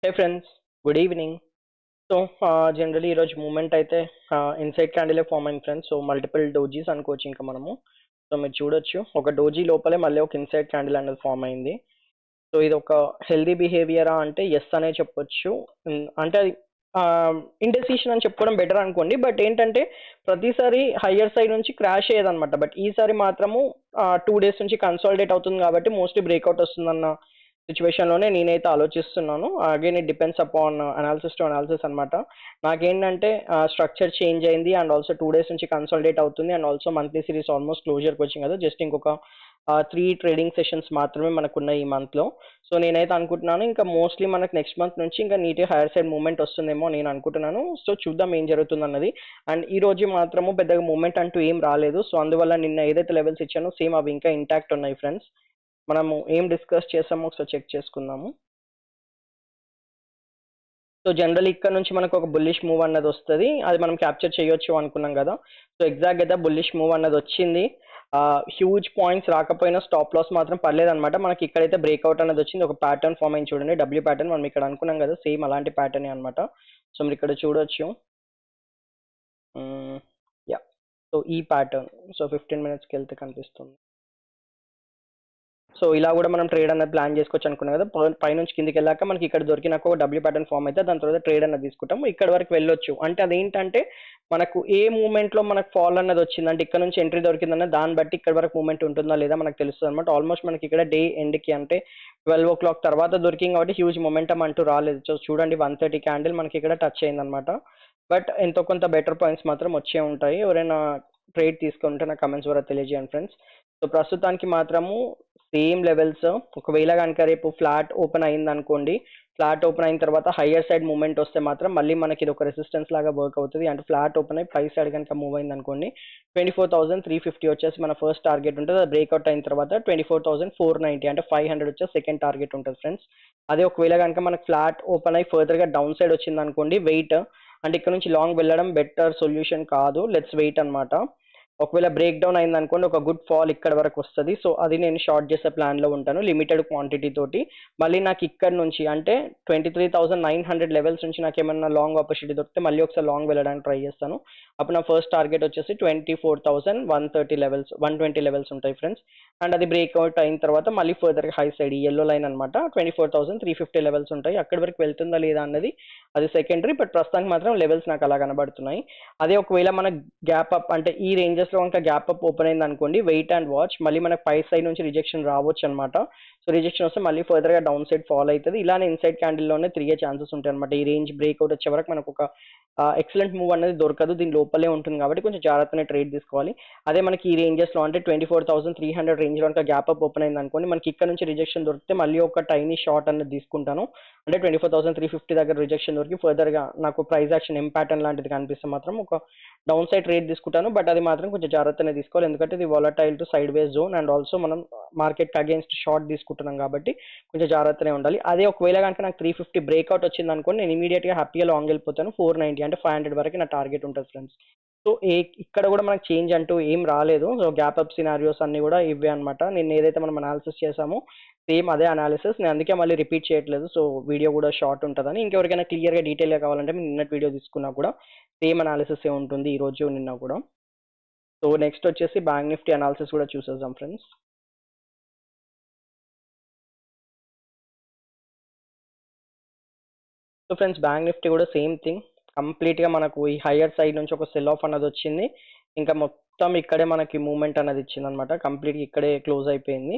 Hey friends, good evening. Generally ఈరోజు moment అయితే inside క్యాండిలే form అయింది ఫ్రెండ్స్. సో మల్టిపుల్ డోజీస్ అనుకోవచ్చు ఇంకా మనము. సో మీరు చూడొచ్చు ఒక డోజీ లోపలే మళ్ళీ ఒక ఇన్సైడ్ క్యాండిల్ అనేది ఫామ్ అయింది. సో ఇది ఒక హెల్దీ బిహేవియరా అంటే ఎస్ అనే చెప్పొచ్చు. అంటే అది ఇండెసిషన్ అని చెప్పుకోవడం బెటర్ అనుకోండి. బట్ ఏంటంటే ప్రతిసారి హయ్యర్ సైడ్ నుంచి క్రాష్ అయ్యేదన్నమాట. బట్ ఈసారి మాత్రము 2 days నుంచి కన్సాలిడేట్ అవుతుంది కాబట్టి మోస్ట్లీ బ్రేక్అవుట్ వస్తుందన్న సిచ్యువేషన్లోనే నేనైతే ఆలోచిస్తున్నాను. Again it depends upon analysis to analysis అనమాట. నాకేంటంటే స్ట్రక్చర్ చేంజ్ అయింది అండ్ ఆల్సో 2 days నుంచి కన్సాలిడేట్ అవుతుంది and also monthly series almost క్లోజర్కి వచ్చింది కదా. జస్ట్ ఇంకొక 3 ట్రేడింగ్ సెషన్స్ మాత్రమే మనకున్నాయి ఈ మంత్లో. సో నేనైతే అనుకుంటున్నాను ఇంకా మోస్ట్లీ మనకు నెక్స్ట్ మంత్ నుంచి ఇంకా నీట్గా హైయర్ సైడ్ మూవ్మెంట్ వస్తుందేమో నేను అనుకుంటున్నాను. సో చూద్దాం ఏం జరుగుతుంది అన్నది. అండ్ ఈ రోజు మాత్రము పెద్దగా మూవ్మెంట్ అంటూ ఏం రాలేదు. సో అందువల్ల నిన్న ఏదైతే లెవెల్స్ ఇచ్చానో సేమ్ అవి ఇంకా ఇంటాక్ట్ ఉన్నాయి ఫ్రెండ్స్. మనము ఏం డిస్కస్ చేసామో ఒకసారి చెక్ చేసుకుందాము. సో జనరల్ ఇక్కడ నుంచి మనకు ఒక బుల్లిష్ మూవ్ అన్నది వస్తుంది, అది మనం క్యాప్చర్ చేయొచ్చు అనుకున్నాం కదా. సో ఎగ్జాక్ట్ అయితే బుల్లిష్ మూవ్ అన్నది వచ్చింది. హ్యూజ్ పాయింట్స్ రాకపోయినా స్టాప్ లాస్ మాత్రం పర్లేదు అనమాట. మనకి ఇక్కడైతే బ్రేక్అవుట్ అనేది వచ్చింది, ఒక ప్యాటర్న్ ఫామ్ అయింది చూడండి, డబ్ల్యూ ప్యాటర్న్. మనం ఇక్కడ అనుకున్నాం కదా సేమ్ అలాంటి ప్యాటర్న్ అనమాట. సో మీరు ఇక్కడ చూడొచ్చు. యా, సో ఈ ప్యాటర్న్ సో 15 minutesకి వెళ్తే కనిపిస్తుంది. సో ఇలా కూడా మనం ట్రేడ్ అనేది ప్లాన్ చేసుకోవచ్చు అనుకున్నాం కదా. పైనుంచి కిందికి వెళ్ళాక మనకి ఇక్కడ దొరికినాక ఒక డబ్ల్యూ ప్యాటర్న్ ఫామ్ అయితే దాని తర్వాత ట్రేడ్ అనేది తీసుకుంటాము. ఇక్కడ వరకు వెళ్ళొచ్చు అంటే అదేంటంటే మనకు ఏ మూమెంట్లో మనకు ఫాల్ అన్నది వచ్చిందంటే ఇక్కడ నుంచి ఎంట్రీ దొరికిందన్న దాన్ని బట్టి ఇక్కడ వరకు మూమెంట్ ఉంటుందా లేదా మనకు తెలుస్తుంది అనమాట. ఆల్మోస్ట్ మనకి ఇక్కడ డే ఎండ్కి అంటే 12 o'clock తర్వాత దొరికింది కాబట్టి హ్యూజ్ మొమెంటం అంటూ రాలేదు. సో చూడండి 130 క్యాండిల్ మనకి ఇక్కడ టచ్ అయిందనమాట. బట్ ఎంతో కొంత బెటర్ పాయింట్స్ మాత్రం వచ్చే ఉంటాయి. ఎవరైనా ట్రేడ్ తీసుకుంటే నా కమెంట్స్ ద్వారా తెలియజేయండి ఫ్రెండ్స్. సో ప్రస్తుతానికి మాత్రము సేమ్ లెవెల్స్. ఒకవేళ కనుక రేపు ఫ్లాట్ ఓపెన్ అయింది అనుకోండి, ఫ్లాట్ ఓపెన్ అయిన తర్వాత హయ్యర్ సైడ్ మూవ్మెంట్ వస్తే మాత్రం మళ్ళీ మనకి ఇది ఒక రెసిస్టెన్స్ లాగా వర్క్ అవుతుంది. అంటే ఫ్లాట్ ఓపెన్ అయ్యి ప్రైస్ సైడ్ కనుక మూవ్ అయింది అనుకోండి 24,350 వచ్చేసి మన ఫస్ట్ టార్గెట్ ఉంటుంది. అది బ్రేక్అవుట్ అయిన తర్వాత 24,490 అంటే 500 వచ్చేసి సెకండ్ టార్గెట్ ఉంటుంది ఫ్రెండ్స్. అదే ఒకవేళ కనుక మనకు ఫ్లాట్ ఓపెన్ అయ్యి ఫర్దర్గా డౌన్ సైడ్ వచ్చింది అనుకోండి, వెయిట్ అంటే ఇక్కడ నుంచి లాంగ్ వెళ్ళడం బెటర్ సొల్యూషన్ కాదు, లెట్స్ వెయిట్ అనమాట. ఒకవేళ బ్రేక్ డౌన్ అయింది అనుకోండి ఒక గుడ్ ఫాల్ ఇక్కడ వరకు వస్తుంది. సో అది నేను షార్ట్ చేసే ప్లాన్లో ఉంటాను లిమిటెడ్ క్వాంటిటీ తోటి. మళ్ళీ నాకు ఇక్కడ నుంచి అంటే 23,900 లెవెల్స్ నుంచి నాకు ఏమన్నా లాంగ్ ఆపర్చునిటీ దొరికితే మళ్ళీ ఒకసారి లాంగ్ వెళ్ళడానికి ట్రై చేస్తాను. అప్పుడు నా ఫస్ట్ టార్గెట్ వచ్చేసి 24,130 లెవెల్స్ 120 లెవెల్స్ ఉంటాయి ఫ్రెండ్స్. అండ్ అది బ్రేక్అవుట్ అయిన తర్వాత మళ్ళీ ఫర్దర్గా హై సైడ్ ఎల్లో లైన్ అనమాట 24,350 లెవెల్స్ ఉంటాయి. అక్కడి వరకు వెళ్తుందా లేదా అన్నది అది సెకండరీ. బట్ ప్రస్తుతానికి మాత్రం లెవెల్స్ నాకు అలా కనబడుతున్నాయి. అదే ఒకవేళ మన గ్యాప్ అప్ అంటే ఈ రేంజెస్లో ఇంకా గ్యాప్ అప్ ఓపెన్ అయింది అనుకోండి, వెయిట్ అండ్ వాచ్. మళ్ళీ మనకు పై సైడ్ నుంచి రిజెక్షన్ రావచ్చు అనమాట. సో రిజెక్షన్ వస్తే మళ్ళీ ఫర్దర్గా డౌన్ సైడ్ ఫాల్ అవుతుంది. ఇలానే ఇన్సైడ్ క్యాండిల్లోనే తిరిగే ఛాన్సెస్ ఉంటాయి అనమాట. ఈ రేంజ్ బ్రేక్అవుట్ వచ్చే వరకు మనకు ఒక ఎక్సలెంట్ మూవ్ అనేది దొరకదు, దీని లోపలే ఉంటుంది కాబట్టి కొంచెం జాగ్రత్తగా ట్రేడ్ తీసుకోవాలి. అదే మనకి ఈ రేంజెస్లో అంటే 24,300 రేంజ్లో ఇంకా గ్యాప్ అప్ ఓపెన్ అయింది అనుకోండి, మనకి ఇక్కడ నుంచి రిజెక్షన్ దొరికితే మళ్ళీ ఒక టైనీ షార్ట్ అనేది తీసుకుంటాను. అంటే 24,350 దగ్గర రిజెక్షన్ దొరికి ఫర్దర్గా నాకు ప్రైస్ యాక్షన్ ఎం ప్యాటర్న్ లాంటిది కనిపిస్తే మాత్రం ఒక డౌన్ సైడ్ ట్రేడ్ తీసుకుంటాను. బట్ అది మాత్రం కొంచెం జాగ్రత్తనే తీసుకోవాలి, ఎందుకంటే ఇది volatile to side ways zone and also మనం మార్కెట్ అగేన్స్ట్ షార్ట్ తీసుకుంటున్నాం కాబట్టి కొంచెం జాగ్రత్తనే ఉండాలి. అదే ఒకవేళ కనుక నాకు 350 బ్రేక్అవుట్ వచ్చింది అనుకోండి, నేను ఇమీడియట్గా హ్యాపీగా లాంగ్ వెళ్ళిపోతాను. 490 అంటే 500 వరకు నా టార్గెట్ ఉంటుంది ఫ్రెండ్స్. సో ఇక్కడ కూడా మనకు చేంజ్ అంటూ ఏం రాలేదు. సో గ్యాప్ అప్ సినారియోస్ అన్ని కూడా ఇవే అనమాట. నేను ఏదైతే మనం అనాలిసిస్ చేసామో సేమ్ అదే అనాలిసిస్, నేను అందుకే మళ్ళీ రిపీట్ చేయట్లేదు. సో వీడియో కూడా షార్ట్ ఉంటుందని. ఇంకెవరికైనా క్లియర్గా డీటెయిల్గా కావాలంటే మీరు నిన్నటి వీడియో తీసుకున్నా కూడా సేమ్ అనాలిసిస్ ఏ ఉంటుంది ఈరోజు నిన్న కూడా. సో నెక్స్ట్ వచ్చేసి బ్యాంక్ నిఫ్టీ అనాలిసిస్ కూడా చూసేద్దాం friends. So friends bank Nifty కూడా సేమ్ థింగ్, కంప్లీట్గా మనకు ఈ హయ్యర్ సైడ్ నుంచి ఒక సెల్ ఆఫ్ అన్నది వచ్చింది. ఇంకా మొత్తం ఇక్కడే మనకి మూమెంట్ అనేది ఇచ్చింది అనమాట. కంప్లీట్గా ఇక్కడే క్లోజ్ అయిపోయింది.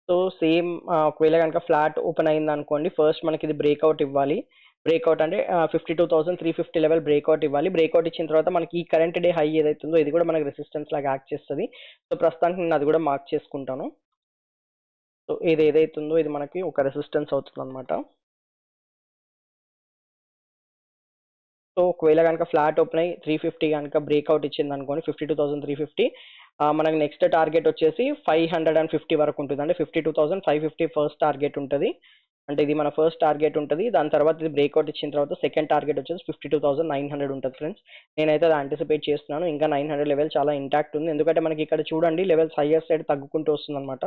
సో సేమ్ ఒకవేళ కనుక ఫ్లాట్ ఓపెన్ అయింది అనుకోండి, ఫస్ట్ మనకి ఇది బ్రేక్అవుట్ ఇవ్వాలి. బ్రేక్అవుట్ అంటే 52,350 లెవెల్ బ్రేక్అవుట్ ఇవ్వాలి. బ్రేక్అవుట్ ఇచ్చిన తర్వాత మనకి ఈ కరెంట్ డే హై ఏదైతుందో ఇది కూడా మనకి రెసిస్టెన్స్ లాగా యాక్ట్ చేస్తుంది. సో ప్రస్తుతానికి నేను అది కూడా మార్క్ చేసుకుంటాను. సో ఇది ఏదైతుందో ఇది మనకి ఒక రెసిస్టెన్స్ అవుతుంది అనమాట. సో ఒకవేళ కనుక ఫ్లాట్ ఓపెన్ అయ్యి 350 కనుక బ్రేక్అవుట్ ఇచ్చింది అనుకోండి 52,350, మనకి నెక్స్ట్ టార్గెట్ వచ్చేసి 550 వరకు ఉంటుంది. అంటే 52,550 ఫస్ట్ టార్గెట్ ఉంటుంది. అంటే ఇది మన ఫస్ట్ టార్గెట్ ఉంటుంది. దాని తర్వాత ఇది బ్రేక్అవుట్ ఇచ్చిన తర్వాత సెకండ్ టార్గెట్ వచ్చేసి 52,900 ఉంటుంది ఫ్రెండ్స్. నేనైతే అది యాంటిసిపేట్ చేస్తున్నాను. ఇంకా 900 లెవెల్ చాలా ఇంటాక్ట్ ఉంది, ఎందుకంటే మనకి ఇక్కడ చూడండి లెవెల్స్ హయ్యర్ సైడ్ తగ్గుకుంటూ వస్తుంది అనమాట.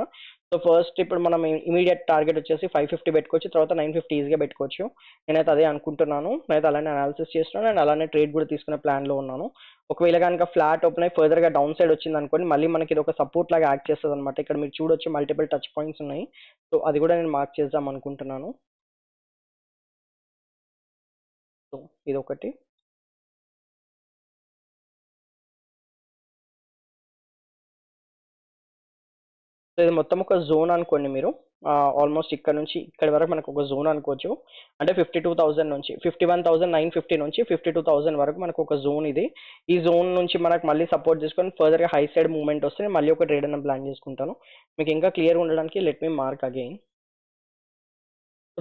సో ఫస్ట్ ఇప్పుడు మనం ఇమీడియట్ టార్గెట్ వచ్చేసి 550 పెట్టుకోవచ్చు, తర్వాత 950 ఈజీగా పెట్టుకోవచ్చు. నేనైతే అదే అనుకుంటున్నాను. నేనైతే అలానే అనాలిసిస్ చేస్తున్నాను అండ్ అలానే ట్రేడ్ కూడా తీసుకునే ప్లాన్లో ఉన్నాను. ఒకవేళ కనుక ఫ్లాట్ ఓపెన్ అయ్యి ఫర్దర్గా డౌన్ సైడ్ వచ్చింది అనుకోండి, మళ్ళీ మనకి ఇది ఒక సపోర్ట్ లాగా యాక్ట్ చేస్తుంది అనమాట. ఇక్కడ మీరు చూడొచ్చు మల్టిపుల్ టచ్ పాయింట్స్ ఉన్నాయి. సో అది కూడా నేను మార్క్ చేద్దాం అనుకుంటున్నాను. సో ఇది ఒకటి. సో ఇది మొత్తం ఒక జోన్ అనుకోండి మీరు. ఆల్మోస్ట్ ఇక్కడ నుంచి ఇక్కడ వరకు మనకు ఒక జోన్ అనుకోవచ్చు. అంటే 52,000 నుంచి 51,950 నుంచి 52,000 వరకు మనకు ఒక జోన్ ఇది. ఈ జోన్ నుంచి మనకు మళ్ళీ సపోర్ట్ చేసుకొని ఫర్దర్గా హై సైడ్ మూవ్మెంట్ వస్తే నేను మళ్ళీ ఒక ట్రేడ్ అన్న ప్లాన్ చేసుకుంటాను. మీకు ఇంకా క్లియర్ ఉండడానికి let me mark again.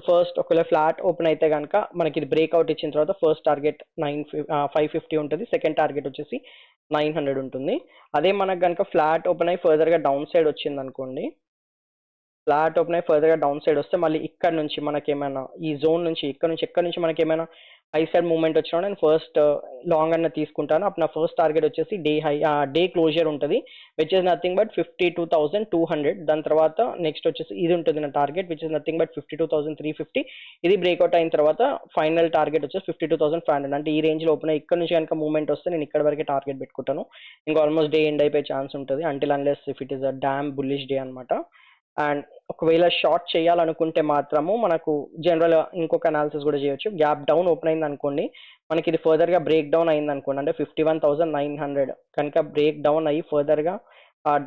First ఒకవేళ ఫ్లాట్ ఓపెన్ అయితే కనుక మనకి ఇది బ్రేక్అవుట్ ఇచ్చిన తర్వాత ఫస్ట్ టార్గెట్ 550 ఉంటుంది, సెకండ్ టార్గెట్ వచ్చేసి 900 ఉంటుంది. అదే మనకు కనుక ఫ్లాట్ ఓపెన్ అయ్యి ఫర్దర్గా డౌన్ సైడ్ వచ్చింది అనుకోండి, ఫ్లాట్ ఓపెన్ అయ్యి ఫర్దర్గా డౌన్ సైడ్ వస్తే మళ్ళీ ఇక్కడ నుంచి మనకేమైనా ఈ జోన్ నుంచి ఎక్కడ నుంచి మనకి ఏమైనా హై సైడ్ మూవ్మెంట్ వచ్చినా నేను ఫస్ట్ లాంగ్ అన్న తీసుకుంటాను. అప్పుడు నా ఫస్ట్ టార్గెట్ వచ్చేసి డే క్లోజర్ ఉంటుంది, విచ్ ఇస్ నథింగ్ బట్ 52,200. దాని తర్వాత నెక్స్ట్ వచ్చేసి ఇది ఉంటుంది నా target, which is nothing but 52,350. ఇది బ్రేక్అవుట్ అయిన తర్వాత ఫైనల్ టార్గెట్ వచ్చేసి 52,500. అంటే ఈ రేంజ్లో ఓపెన్ అయ్యి ఇక్కడ నుంచి కనుక మూవ్మెంట్ వస్తే నేను ఇక్కడ వరకే టార్గెట్ పెట్టుకుంటాను. ఇంకా ఆల్మోస్ట్ డే ఎండ్ అయిపోయే ఛాన్స్ ఉంటుంది until unless if it is a damn bullish day అనమాట. అండ్ ఒకవేళ షార్ట్ చేయాలనుకుంటే మాత్రము మనకు జనరల్ ఇంకొక అనాలిసిస్ కూడా చేయొచ్చు. గ్యాప్ డౌన్ ఓపెన్ అయింది అనుకోండి, మనకి ఇది ఫర్దర్గా బ్రేక్ డౌన్ అయింది అనుకోండి, అంటే 51,900 కనుక బ్రేక్ డౌన్ అయ్యి ఫర్దర్గా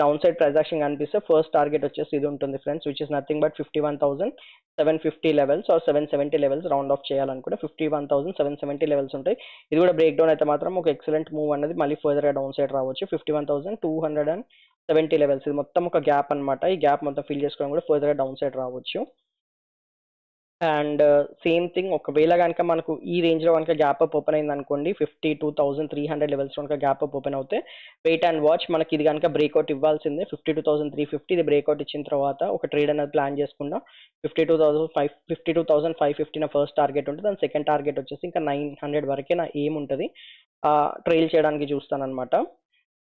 డౌన్ సైడ్ ట్రాన్సాక్షన్ కనిపిస్తే ఫస్ట్ టార్గెట్ వచ్చేసి ఇది ఉంటుంది friends, which is nothing but 51,750 levels or 770 levels round off చేయాలనుకుంటే 51,770 లెవెల్స్ ఉంటాయి. ఇది కూడా బ్రేక్ డౌన్ అయితే మాత్రం ఒక ఎక్సలెంట్ మూవ్ అనేది మళ్ళీ ఫర్దర్గా డౌన్ సైడ్ రావచ్చు. 51,270 లెవెల్స్ ఇది మొత్తం ఒక గ్యాప్ అనమాట. ఈ గ్యాప్ మొత్తం ఫిల్ చేసుకోవడం కూడా ఫర్దర్గా డౌన్ సైడ్ రావచ్చు. అండ్ సేమ్ థింగ్ ఒకవేళ కనుక మనకు ఈ రేంజ్లో కనుక గ్యాప్ అప్ ఓపెన్ అయింది అనుకోండి, 52,300 లెవెల్స్ కనుక గ్యాప్ అప్ ఓపెన్ అవుతే వెయిట్ అండ్ వాచ్, మనకి ఇది కనుక బ్రేక్అవుట్ ఇవ్వాల్సిందే 52,350. ఇది బ్రేక్అవుట్ ఇచ్చిన తర్వాత ఒక ట్రేడ్ అనేది ప్లాన్ చేసుకుంటా 52,550 నా ఫస్ట్ టార్గెట్ ఉంటుంది. దాని సెకండ్ టార్గెట్ వచ్చేసి ఇంకా 900 వరకే నా ఏం ఉంటుంది, ట్రైల్ చేయడానికి చూస్తాను అనమాట.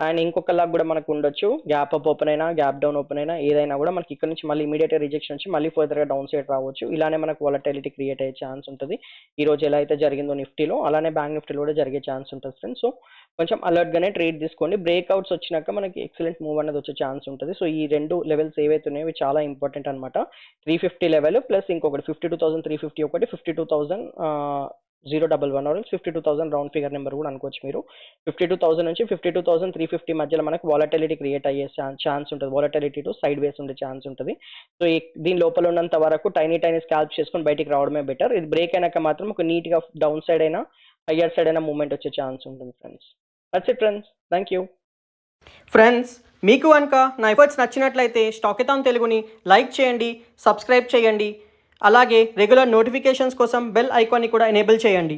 అండ్ ఇంకొకలాగా కూడా మనకు ఉండొచ్చు, గ్యాప్ అప్ ఓపెన్ అయినా గ్యాప్ డౌన్ ఓపెన్ అయినా ఏదైనా కూడా మనకి ఇక్కడ నుంచి మళ్ళీ ఇమీడియట్ రిజెక్షన్ వచ్చి మళ్ళీ ఫర్దర్గా డౌన్ సైడ్ రావచ్చు. ఇలానే మనకు వాలటిలిటీ క్రియేట్ అయ్యే ఛాన్స్ ఉంటుంది. ఈ రోజు ఎలా అయితే జరిగిందో నిఫ్టీలో అలానే బ్యాంక్ నిఫ్టీలో కూడా జరిగే ఛాన్స్ ఉంటుంది ఫ్రెండ్స్. సో కొంచెం అలర్ట్గానే ట్రేడ్ తీసుకోండి. బ్రేక్అవుట్స్ వచ్చినాక మనకి ఎక్సలెంట్ మూవ్ అనేది వచ్చే ఛాన్స్ ఉంటుంది. సో ఈ రెండు లెవెల్స్ ఏవైతే ఉన్నాయో ఇవి చాలా ఇంపార్టెంట్ అనమాట. 350 లెవెల్ ప్లస్ ఇంకొకటి 52,350 ఒకటి 52,011 ఆర్ 52,000 రౌండ్ ఫిగర్ నెంబర్ కూడా అనుకోవచ్చు మీరు. 52,000 నుంచి 52,350 మధ్యలో మనకు వాలటిలిటీ క్రియేట్ అయ్యే ఛాన్స్ ఉంటుంది. వాలటిలిటీ టు సైడ్ వేస్ ఉండే ఛాన్స్ ఉంటుంది. సో దీని లోపల ఉన్నంత వరకు టైనీ స్కాల్ప్ చేసుకొని బయటికి రావడమే బెటర్. ఇది బ్రేక్ అయినాక మాత్రం ఒక నీట్గా డౌన్ సైడ్ అయినా హయ్యర్ సైడ్ అయినా మూవ్మెంట్ వచ్చే ఛాన్స్ ఉంటుంది friends. That's it friends, thank you. Friends మీకు కనుక నా ఎఫర్ట్స్ నచ్చినట్లయితే స్టాకెథాన్ తెలుగుని లైక్ చేయండి, సబ్స్క్రైబ్ చేయండి, అలాగే రెగ్యులర్ నోటిఫికేషన్స్ కోసం బెల్ ఐకాన్ని కూడా ఎనేబుల్ చేయండి.